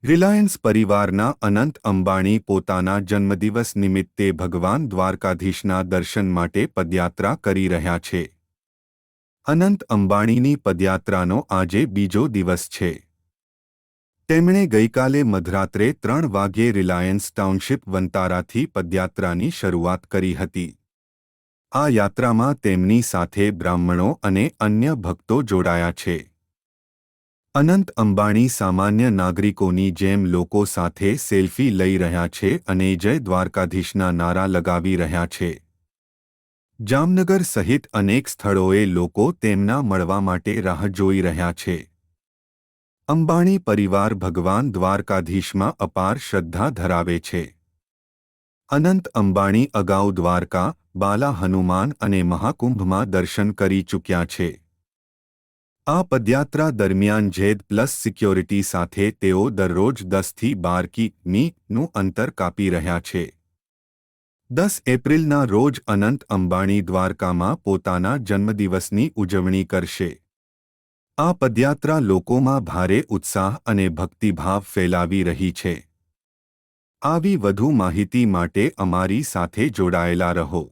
Reliance પરિવારના અનંત અંબાણી પોતાના જન્મદિવસ નિમિત્તે ભગવાન દ્વારકાધીશના દર્શન માટે પદયાત્રા કરી રહ્યા છે. અનંત અંબાણીની પદયાત્રાનો આજે બીજો દિવસ છે. તેમણે ગઈકાલે મધરાત્રે 3 વાગ્યે રિલાયન્સ ટાઉનશીપ વંતારાથી પદયાત્રાની શરૂઆત કરી હતી. આ યાત્રામાં તેમની સાથે બ્રાહ્મણો અને અન્ય ભક્તો જોડાયા છે. અનંત અંબાણી સામાન્ય નાગરિકોની જેમ લોકો સાથે સેલ્ફી લઈ રહ્યા છે અને જય દ્વારકાધીશના નારા લગાવી રહ્યા છે. જામનગર સહિત અનેક સ્થળોએ લોકો તેમના મળવા માટે રાહ જોઈ રહ્યા છે. અંબાણી પરિવાર ભગવાન દ્વારકાધીશમાં અપાર શ્રદ્ધા ધરાવે છે. અનંત અંબાણી અગાઉ દ્વારકા, બાલા હનુમાન અને મહાકુંભમાં દર્શન કરી ચૂક્યા છે. આ પદયાત્રા દરમિયાન ZED+ સિક્યોરિટી સાથે તેઓ દરરોજ 10 થી 12 કિ.મી.નું અંતર કાપી રહ્યા છે. 10 એપ્રિલના રોજ અનંત અંબાણી દ્વારકામાં પોતાના જન્મદિવસની ઉજવણી કરશે. આ પદયાત્રા લોકોમાં ભારે ઉત્સાહ અને ભક્તિભાવ ફેલાવી રહી છે. આવી વધુ માહિતી માટે અમારી સાથે જોડાયેલા રહો.